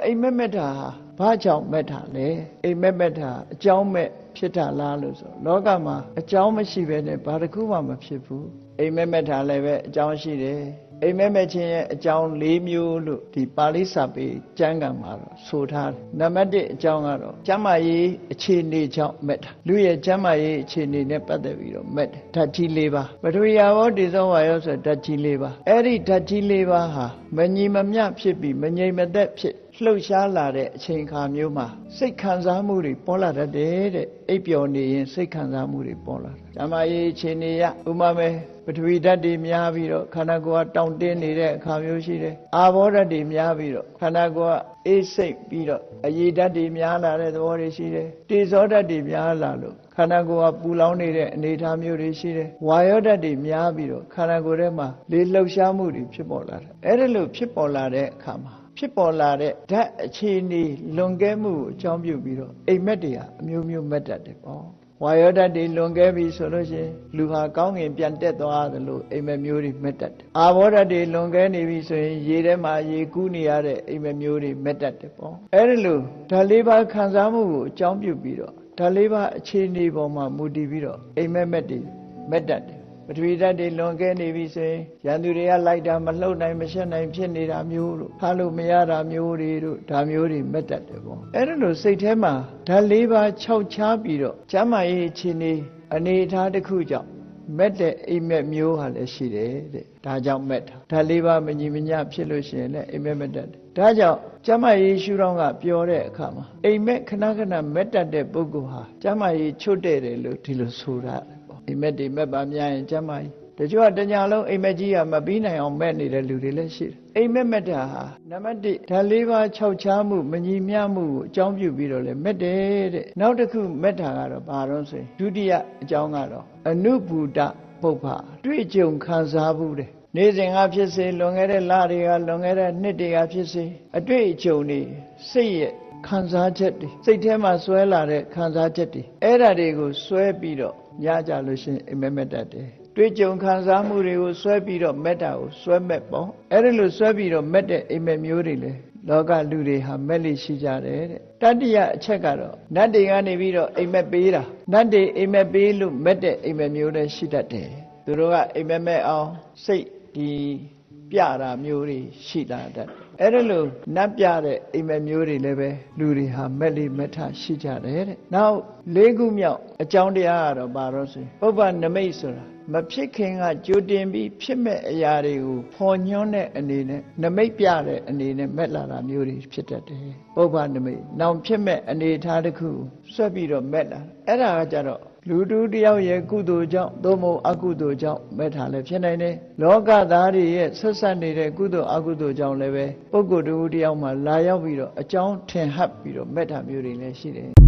အိမ်မက်မက်တာဘာကြောင့်မက်တာလဲအိမ်မက်မက်တာအကြောင်းမဲ့ဖြစ်တာလားလို့ဆိုလောကမှာအကြောင်းမရှိဘဲနဲ့ဘာတစ်ခုမှမဖြစ်ဘူးအိမ်မက်မက်တာလည်းပဲအကြောင်းရှိတယ်အိမ်မက်မက်ခြင်းရဲ့အကြောင်း၄မျိုးလို့ဒီပါဠိစာပေကျမ်းဂန်မှာတော့ဆိုထားတယ်နံပါတ်1အကြောင်းကတော့ကျမ်းမာရေးအခြေအနေကြောင့်မက်တာလူရဲ့ကျမ်းမာရေးအခြေအနေနဲ့ပတ်သက်ပြီးတော့မက်တယ်ဓာတ်ကြီး၄ပါးပထဝီယာဘောဒေဇောဝါယောဆိုဓာတ်ကြီး၄ပါးအဲ့ဒီဓာတ်ကြီး၄ပါးဟာမညီမမျှဖြစ်ပြီးမငြိမ်မသက်ဖြစ်လှုပ်ရှားလာတဲ့အချိန်အခါမျိုးမှာစိတ်ခံစားမှုတွေပေါ်လာတတ်တယ်တဲ့အိပ်ပျော်နေရင်စိတ်ခံစားမှုတွေပေါ်လာတယ်။ကျမကြီးအခြေအနေရဥမာပဲပထဝီဓာတ်တွေများပြီးတော့ခန္ဓာကိုယ်ကတောင့်တင်းနေတဲ့အခါမျိုးရှိတယ်။အာဘောဓာတ်တွေများပြီးတော့ခန္ဓာကိုယ်ကအေးစိတ်ပြီးတော့အရည်ဓာတ်တွေများလာတဲ့သဘောတွေရှိတယ်။တေဇောဓာတ်တွေများလာလို့ခန္ဓာကိုယ်ကပူလောင်နေတဲ့အနေအထားမျိုးတွေရှိတယ်။ဝါယောဓာတ်တွေများပြီးတော့ခန္ဓာကိုယ်ထဲမှာလေလှုပ်ရှားမှုတွေဖြစ်ပေါ်လာတယ်။အဲ့ဒါလို့ဖြစ်ပေါ်လာတဲ့အခါမှာဖြစ်ပေါ်လာတဲ့ဓာတ်အခြေအနေလွန်ကဲမှုကိုအကြောင်းပြုပြီးတော့အိမ်မက်တွေဟာအမျိုးမျိုးမက်တတ်တယ်ပေါ့ဝါယောဓာတ်တွေလွန်ကဲပြီဆိုလို့ရှိရင်လူဟာကောင်းငင်ပြန်တက်သွားတယ်လို့အိမ်မက်မျိုးတွေမက်တတ်တယ်အာဘောဓာတ်တွေလွန်ကဲနေပြီဆိုရင်ရေထဲမှာရေကူးနေရတဲ့အိမ်မက်မျိုးတွေမက်တတ်တယ်ပေါ့အဲ့ဒါလို့ဓာတ်၄ပါးခံစားမှုကိုအကြောင်းပြုပြီးတော့ဓာတ်၄ပါးအခြေအနေပေါ်မှာမူတည်ပြီးတော့အိမ်မက်မက်တွေမက်တတ်တယ်ပထဝီဓာတ်တွေလွန်ကဲနေပြီဆိုရင်ရန်သူတွေကလိုက်တာမလှုပ်နိုင်မရှက်နိုင်ဖြစ်နေတာမျိုးတို့ဖားလို့မရတာမျိုးတွေတို့ဒါမျိုးတွေမက်တတ်တယ်ပေါ့အဲ့ဒါလို့စိတ်ထဲမှာဓာတ်၄ပါးခြောက်ခြားပြီးတော့ကျမ်းမာရေးအခြေအနေအထားတစ်ခုကြောင့်မက်တဲ့အိမ်မက်မျိုးဟာလည်းရှိတယ်တဲ့ဒါကြောင့်မက်တာဓာတ်၄ပါးမညီမမျှဖြစ်လို့ရှိရင်လည်းအိမ်မက်မက်တတ်တယ်ဒါကြောင့်ကျမ်းမာရေးရှုထောင့်ကပြောတဲ့အခါမှာအိမ်မက်ခဏခဏမက်တတ်တဲ့ပုဂ္ဂိုလ်ဟာကျမ်းမာရေးချွတ်တဲ့တယ်လို့ဒီလိုဆိုတာအိမ်မက်တွေမက်ပါများရင်ကျမ်းမာရေးတချို့ကတညာလုံးအိမ်မက်ကြီးကမပြီးနိုင်အောင်မက်နေတဲ့လူတွေလည်းရှိတယ်အိမ်မက်မက်တာဟာနံပါတ်1ဓာတ်၄ပါးခြောက်ခြားမှုမညီမျှမှုကိုအကြောင်းပြုပြီးတော့လည်းမက်တယ်တဲ့နောက်တစ်ခုမက်တာကတော့ဘာလို့ဆိုရင်ဒုတိယအကြောင်းကတော့အနုဘူတပုပ္ပတွေ့ကြုံခံစားမှုတဲ့နေ့စဉ်ကဖြစ်စေလွန်ခဲ့တဲ့လတွေကလွန်ခဲ့တဲ့နှစ်တွေကဖြစ်စေအတွေ့အကြုံတွေစိတ်ရဲ့ခံစားချက်တွေစိတ်ထဲမှာဆွဲလာတဲ့ခံစားချက်တွေအဲ့ဓာတွေကိုဆွဲပြီးတော့ညကြလို့ရှိရင်အိမ်မက်မက်တတ်တယ်တွေ့ကြုံခံစားမှုတွေကိုဆွဲပြီးတော့မက်တာကိုဆွဲမက်ပေါ့အဲ့ဒါလို့ဆွဲပြီးတော့မက်တဲ့အိမ်မက်မျိုးတွေလေလောကလူတွေဟာမက်လိရှိကြတယ်တဲ့တတိယအချက်ကတော့နတ်တွေကနေပြီးတော့အိမ်မက်ပေးတာနတ်တွေအိမ်မက်ပေးလို့မက်တဲ့အိမ်မက်မျိုးတွေရှိတတ်တယ်သူတို့ကအိမ်မက်မက်အောင်စိတ်ဒီပြတာမျိုးတွေရှိလာတတ်အဲ့ဒါလို့နတ်ပြတဲ့အိမ်မက်မျိုးတွေလည်းပဲလူတွေဟာမက်လိမက်ထရှိကြတယ်တဲ့နောက်၄ခုမြောက်အကြောင်းတရားကတော့ဘာလို့ဆိုရင်ပုပ္ပနမိတ်ဆိုတာမဖြစ်ခင်ကကြိုတင်ပြီးဖြစ်မဲ့အရာတွေကိုဖော်ညွှန်းတဲ့အနေနဲ့နမိတ်ပြတဲ့အနေနဲ့မက်လာတာမျိုးတွေဖြစ်တတ်တယ်ပုပ္ပနမိတ်နောက်ဖြစ်မဲ့အနေထားတစ်ခုဆွဲပြီးတော့မက်လာအဲ့ဒါကကြတော့လူတူတယောက်ရဲ့ကုသိုလ်ကြောင့်သို့မဟုတ်အကုသိုလ်ကြောင့်မက်ထားလည်းဖြစ်နိုင်တယ်လောကသားတွေရဲ့ဆက်ဆက်နေတဲ့ကုသိုလ်အကုသိုလ်ကြောင့်လည်းပဲပုဂ္ဂိုလ်တူတယောက်မှာလာရောက်ပြီးတော့အကြောင်းထင်ဟပ်ပြီးတော့မက်ထားမျိုးတွေလည်းရှိတယ်